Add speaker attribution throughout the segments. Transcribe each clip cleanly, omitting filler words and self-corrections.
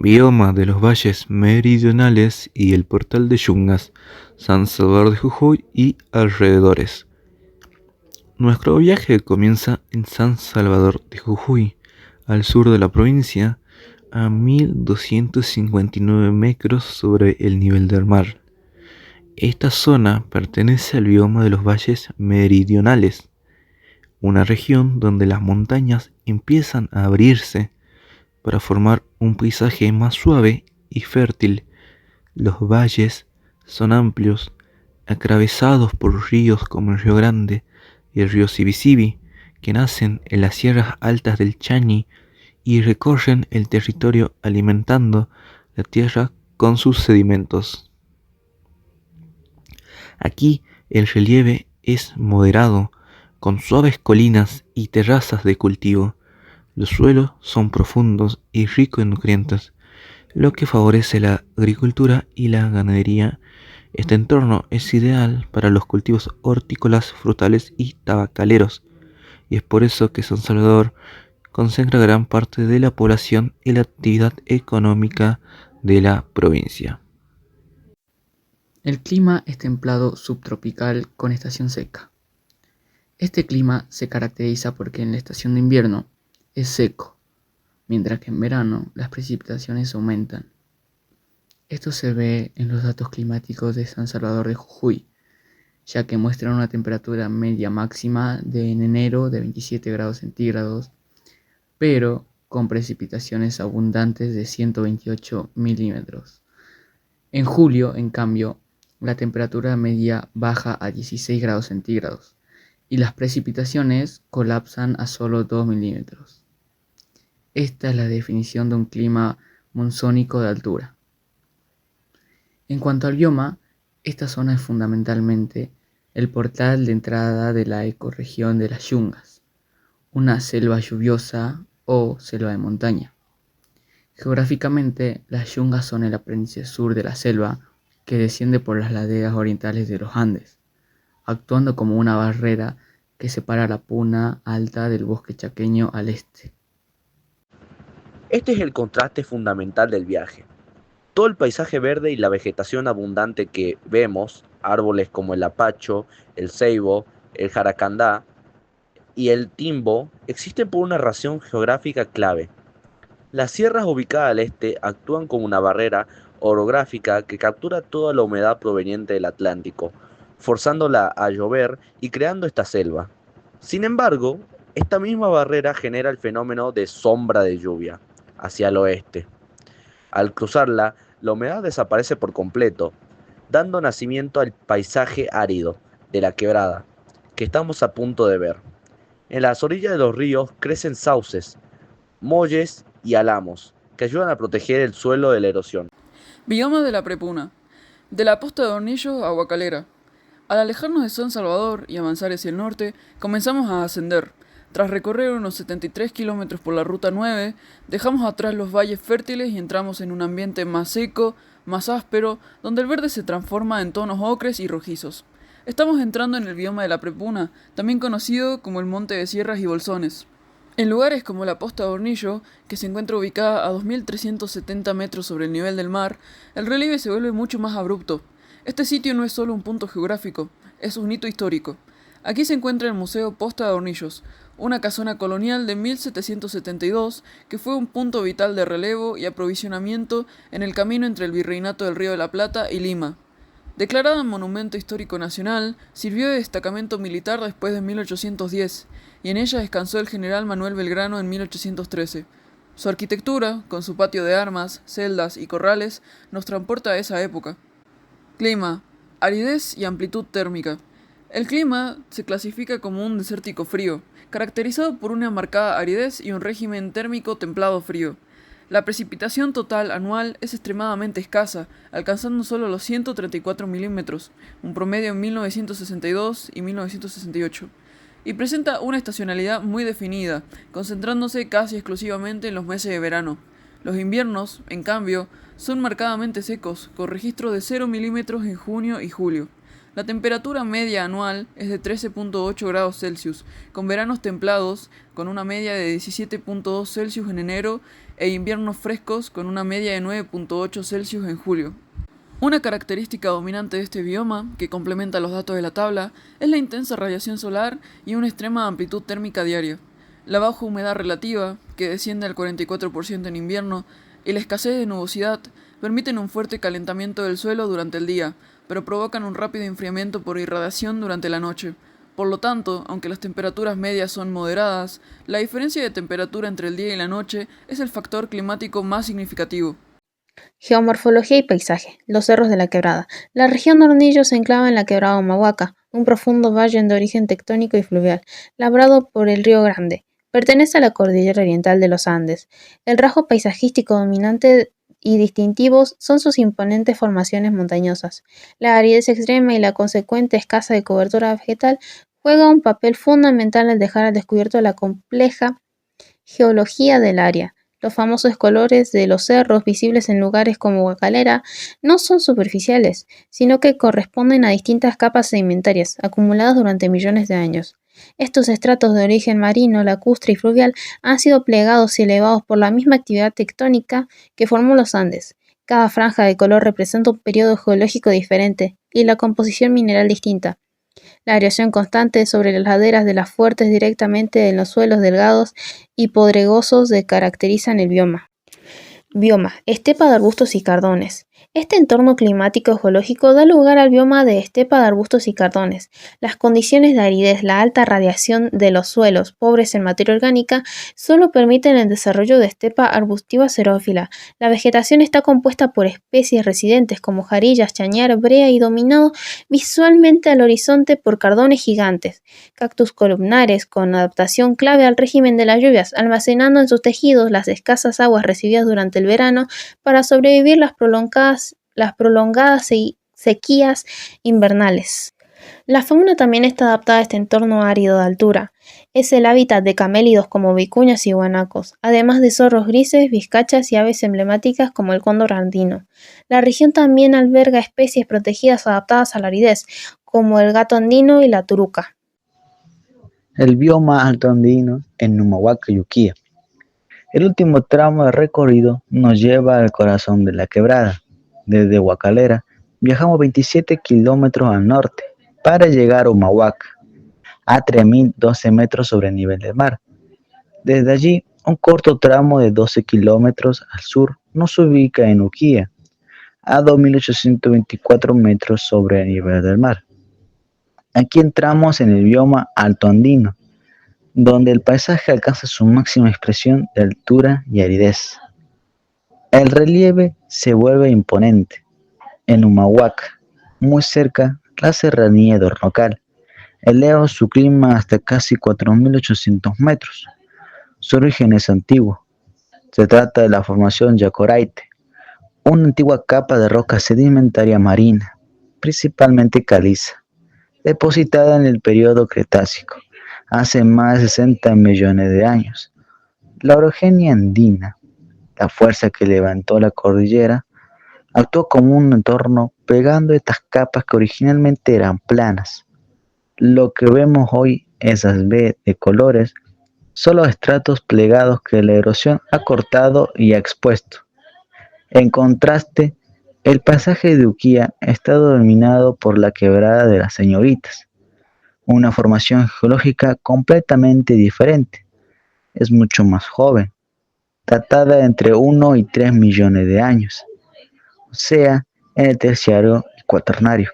Speaker 1: Bioma de los valles meridionales y el Portal de Yungas, San Salvador de Jujuy y alrededores. Nuestro viaje comienza en San Salvador de Jujuy, al sur de la provincia, a 1259 metros sobre el nivel del mar. Esta zona pertenece al bioma de los valles meridionales, una región donde las montañas empiezan a abrirse para formar un paisaje más suave y fértil. Los valles son amplios, atravesados por ríos como el Río Grande y el río Sibisibi, que nacen en las sierras altas del Chañi y recorren el territorio alimentando la tierra con sus sedimentos. Aquí el relieve es moderado, con suaves colinas y terrazas de cultivo. Los suelos son profundos y ricos en nutrientes, lo que favorece la agricultura y la ganadería. Este entorno es ideal para los cultivos hortícolas, frutales y tabacaleros, y es por eso que San Salvador concentra gran parte de la población y la actividad económica de la provincia.
Speaker 2: El clima es templado subtropical con estación seca. Este clima se caracteriza porque en la estación de invierno es seco, mientras que en verano las precipitaciones aumentan. Esto se ve en los datos climáticos de San Salvador de Jujuy, ya que muestran una temperatura media máxima en enero de 27 grados centígrados, pero con precipitaciones abundantes de 128 milímetros. En julio, en cambio, la temperatura media baja a 16 grados centígrados y las precipitaciones colapsan a solo 2 milímetros. Esta es la definición de un clima monzónico de altura. En cuanto al bioma, esta zona es fundamentalmente el portal de entrada de la ecorregión de las Yungas, una selva lluviosa o selva de montaña. Geográficamente, las Yungas son el apéndice sur de la selva que desciende por las laderas orientales de los Andes, actuando como una barrera que separa la Puna Alta del bosque chaqueño al este.
Speaker 3: Este es el contraste fundamental del viaje. Todo el paisaje verde y la vegetación abundante que vemos, árboles como el apacho, el ceibo, el jaracandá y el timbo, existen por una razón geográfica clave. Las sierras ubicadas al este actúan como una barrera orográfica que captura toda la humedad proveniente del Atlántico, forzándola a llover y creando esta selva. Sin embargo, esta misma barrera genera el fenómeno de sombra de lluvia hacia el oeste. Al cruzarla, la humedad desaparece por completo, dando nacimiento al paisaje árido de la quebrada, que estamos a punto de ver. En las orillas de los ríos crecen sauces, molles y álamos, que ayudan a proteger el suelo de la erosión.
Speaker 4: Bioma de la Prepuna. De la posta de Hornillos a Guacalera. Al alejarnos de San Salvador y avanzar hacia el norte, comenzamos a ascender. Tras recorrer unos 73 kilómetros por la Ruta 9, dejamos atrás los valles fértiles y entramos en un ambiente más seco, más áspero, donde el verde se transforma en tonos ocres y rojizos. Estamos entrando en el bioma de la Prepuna, también conocido como el Monte de Sierras y Bolsones. En lugares como la posta de Hornillo, que se encuentra ubicada a 2.370 metros sobre el nivel del mar, el relieve se vuelve mucho más abrupto. Este sitio no es solo un punto geográfico, es un hito histórico. Aquí se encuentra el Museo Posta de Hornillos, una casona colonial de 1772 que fue un punto vital de relevo y aprovisionamiento en el camino entre el Virreinato del Río de la Plata y Lima. Declarada Monumento Histórico Nacional, sirvió de destacamento militar después de 1810, y en ella descansó el general Manuel Belgrano en 1813. Su arquitectura, con su patio de armas, celdas y corrales, nos transporta a esa época. Clima, aridez y amplitud térmica. El clima se clasifica como un desértico frío, caracterizado por una marcada aridez y un régimen térmico templado frío. La precipitación total anual es extremadamente escasa, alcanzando solo los 134 milímetros, un promedio en 1962 y 1968, y presenta una estacionalidad muy definida, concentrándose casi exclusivamente en los meses de verano. Los inviernos, en cambio, son marcadamente secos, con registros de 0 milímetros en junio y julio. La temperatura media anual es de 13.8 grados Celsius, con veranos templados, con una media de 17.2 Celsius en enero e inviernos frescos con una media de 9.8 Celsius en julio. Una característica dominante de este bioma, que complementa los datos de la tabla, es la intensa radiación solar y una extrema amplitud térmica diaria. La baja humedad relativa, que desciende al 44% en invierno, y la escasez de nubosidad permiten un fuerte calentamiento del suelo durante el día, pero provocan un rápido enfriamiento por irradiación durante la noche. Por lo tanto, aunque las temperaturas medias son moderadas, la diferencia de temperatura entre el día y la noche es el factor climático más significativo.
Speaker 5: Geomorfología y paisaje. Los cerros de la Quebrada. La región de Hornillos se enclava en la Quebrada Humahuaca, un profundo valle de origen tectónico y fluvial, labrado por el Río Grande. Pertenece a la cordillera oriental de los Andes. El rasgo paisajístico dominante y distintivos son sus imponentes formaciones montañosas. La aridez extrema y la consecuente escasa de cobertura vegetal juega un papel fundamental al dejar al descubierto la compleja geología del área. Los famosos colores de los cerros visibles en lugares como Guacalera no son superficiales, sino que corresponden a distintas capas sedimentarias acumuladas durante millones de años. Estos estratos de origen marino, lacustre y fluvial han sido plegados y elevados por la misma actividad tectónica que formó los Andes. Cada franja de color representa un periodo geológico diferente y la composición mineral distinta. La erosión constante sobre las laderas de las fuertes directamente en los suelos delgados y pedregosos que caracterizan el bioma. Bioma: estepa de arbustos y cardones. Este entorno climático geológico da lugar al bioma de estepa de arbustos y cardones. Las condiciones de aridez, la alta radiación de los suelos, pobres en materia orgánica, solo permiten el desarrollo de estepa arbustiva xerófila. La vegetación está compuesta por especies residentes como jarillas, chañar, brea y dominado visualmente al horizonte por cardones gigantes, cactus columnares con adaptación clave al régimen de las lluvias, almacenando en sus tejidos las escasas aguas recibidas durante el verano para sobrevivir las prolongadas sequías invernales. La fauna también está adaptada a este entorno árido de altura. Es el hábitat de camélidos como vicuñas y guanacos, además de zorros grises, vizcachas y aves emblemáticas como el cóndor andino. La región también alberga especies protegidas adaptadas a la aridez, como el gato andino y la turuca.
Speaker 6: El bioma alto andino en Humahuaca y Uquía. El último tramo de recorrido nos lleva al corazón de la quebrada. Desde Guacalera viajamos 27 kilómetros al norte para llegar a Humahuaca, a 3.012 metros sobre el nivel del mar. Desde allí, un corto tramo de 12 kilómetros al sur nos ubica en Uquía, a 2.824 metros sobre el nivel del mar. Aquí entramos en el bioma alto andino, donde el paisaje alcanza su máxima expresión de altura y aridez. El relieve se vuelve imponente. En Humahuaca, muy cerca, la serranía de Hornocal eleva su clima hasta casi 4.800 metros. Su origen es antiguo. Se trata de la formación Yacoraite, una antigua capa de roca sedimentaria marina, principalmente caliza, depositada en el período Cretácico, hace más de 60 millones de años. La orogenia andina, la fuerza que levantó la cordillera, actuó como un entorno pegando estas capas que originalmente eran planas. Lo que vemos hoy, esas B de colores, son los estratos plegados que la erosión ha cortado y ha expuesto. En contraste, el paisaje de Uquía está dominado por la quebrada de las Señoritas, una formación geológica completamente diferente. Es mucho más joven, datada entre 1 y 3 millones de años, o sea, en el terciario y cuaternario,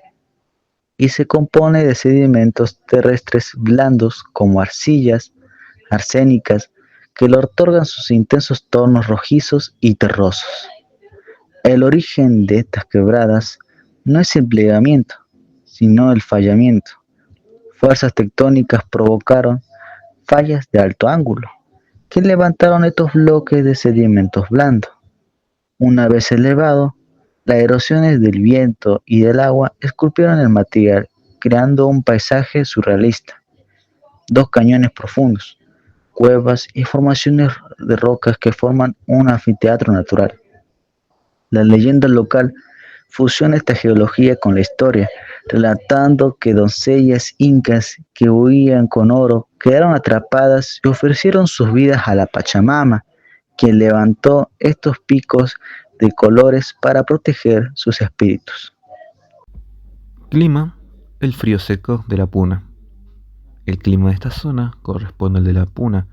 Speaker 6: y se compone de sedimentos terrestres blandos como arcillas arsénicas que le otorgan sus intensos tonos rojizos y terrosos. El origen de estas quebradas no es el plegamiento, sino el fallamiento. Fuerzas tectónicas provocaron fallas de alto ángulo, que levantaron estos bloques de sedimentos blandos. Una vez elevado, las erosiones del viento y del agua esculpieron el material, creando un paisaje surrealista. Dos cañones profundos, cuevas y formaciones de rocas que forman un anfiteatro natural. La leyenda local fusiona esta geología con la historia, relatando que doncellas incas que huían con oro quedaron atrapadas y ofrecieron sus vidas a la Pachamama, quien levantó estos picos de colores para proteger sus espíritus.
Speaker 1: Clima: el frío seco de la Puna. El clima de esta zona corresponde al de la Puna,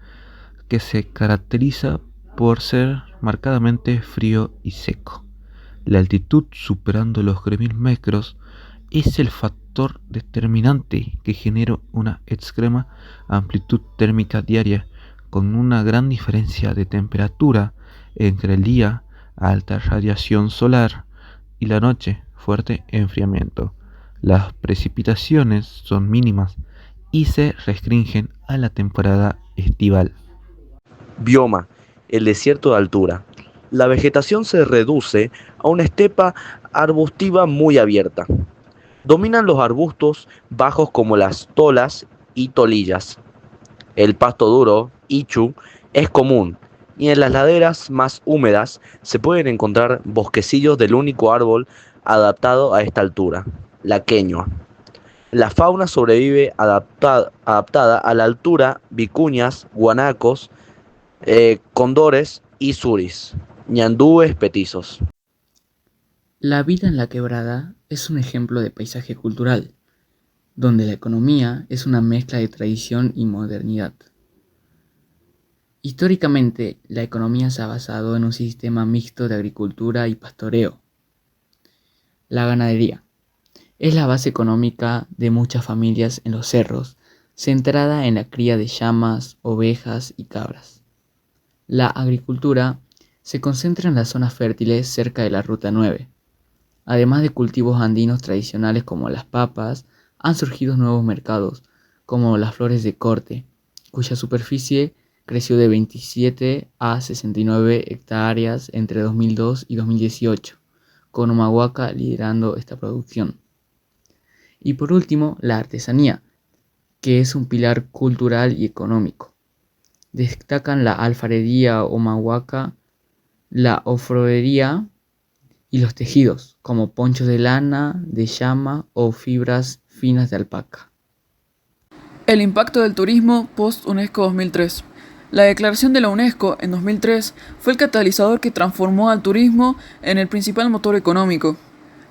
Speaker 1: que se caracteriza por ser marcadamente frío y seco. La altitud superando los 3.000 metros es el factor determinante que genera una extrema amplitud térmica diaria, con una gran diferencia de temperatura entre el día, alta radiación solar, y la noche, fuerte enfriamiento. Las precipitaciones son mínimas y se restringen a la temporada estival.
Speaker 3: Bioma: el desierto de altura. La vegetación se reduce a una estepa arbustiva muy abierta. Dominan los arbustos bajos como las tolas y tolillas. El pasto duro, ichu, es común, y en las laderas más húmedas se pueden encontrar bosquecillos del único árbol adaptado a esta altura, la queñua. La fauna sobrevive adaptada a la altura: vicuñas, guanacos, cóndores y suris, ñandúes petizos.
Speaker 2: La vida en la quebrada es un ejemplo de paisaje cultural, donde la economía es una mezcla de tradición y modernidad. Históricamente, la economía se ha basado en un sistema mixto de agricultura y pastoreo. La ganadería es la base económica de muchas familias en los cerros, centrada en la cría de llamas, ovejas y cabras. La agricultura se concentra en las zonas fértiles cerca de la Ruta 9. Además de cultivos andinos tradicionales como las papas, han surgido nuevos mercados, como las flores de corte, cuya superficie creció de 27 a 69 hectáreas entre 2002 y 2018, con Humahuaca liderando esta producción. Y por último, la artesanía, que es un pilar cultural y económico. Destacan la alfarería Humahuaca, la orfebrería y los tejidos, como ponchos de lana, de llama o fibras finas de alpaca.
Speaker 4: El impacto del turismo post-UNESCO 2003. La declaración de la UNESCO en 2003 fue el catalizador que transformó al turismo en el principal motor económico.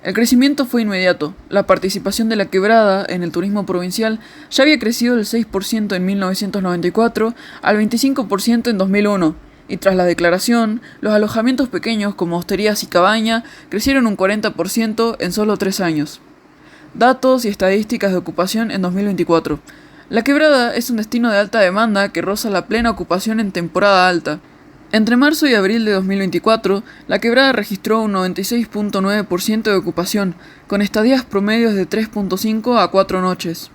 Speaker 4: El crecimiento fue inmediato. La participación de la quebrada en el turismo provincial ya había crecido del 6% en 1994 al 25% en 2001, y tras la declaración, los alojamientos pequeños como hosterías y cabaña crecieron un 40% en solo 3 años. Datos y estadísticas de ocupación en 2024. La quebrada es un destino de alta demanda que roza la plena ocupación en temporada alta. Entre marzo y abril de 2024, la quebrada registró un 96.9% de ocupación, con estadías promedios de 3.5 a 4 noches.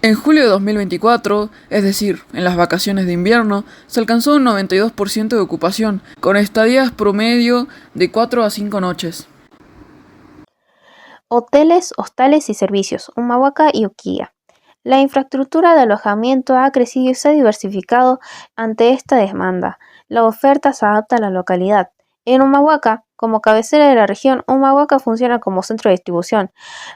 Speaker 4: En julio de 2024, es decir, en las vacaciones de invierno, se alcanzó un 92% de ocupación, con estadías promedio de 4 a 5 noches.
Speaker 5: Hoteles, hostales y servicios, Humahuaca y Uquía. La infraestructura de alojamiento ha crecido y se ha diversificado ante esta demanda. La oferta se adapta a la localidad. En Humahuaca, como cabecera de la región, Humahuaca funciona como centro de distribución.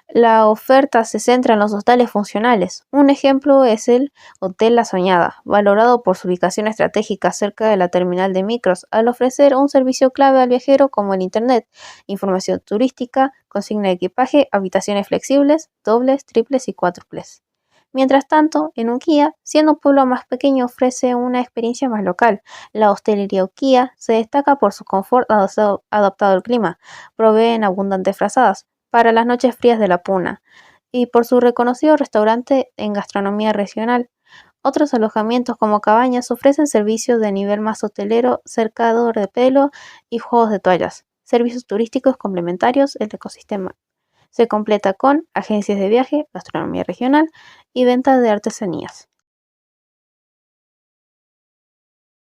Speaker 5: La oferta se centra en los hostales funcionales. Un ejemplo es el Hotel La Soñada, valorado por su ubicación estratégica cerca de la terminal de micros, al ofrecer un servicio clave al viajero como el internet, información turística, consigna de equipaje, habitaciones flexibles, dobles, triples y cuádruples. Mientras tanto, en Uquía, siendo un pueblo más pequeño, ofrece una experiencia más local. La hostelería Uquía se destaca por su confort adaptado al clima, proveen abundantes frazadas para las noches frías de la Puna y por su reconocido restaurante en gastronomía regional. Otros alojamientos como cabañas ofrecen servicios de nivel más hotelero, cercador de pelo y juegos de toallas, servicios turísticos complementarios al ecosistema. Se completa con agencias de viaje, gastronomía regional y venta de artesanías.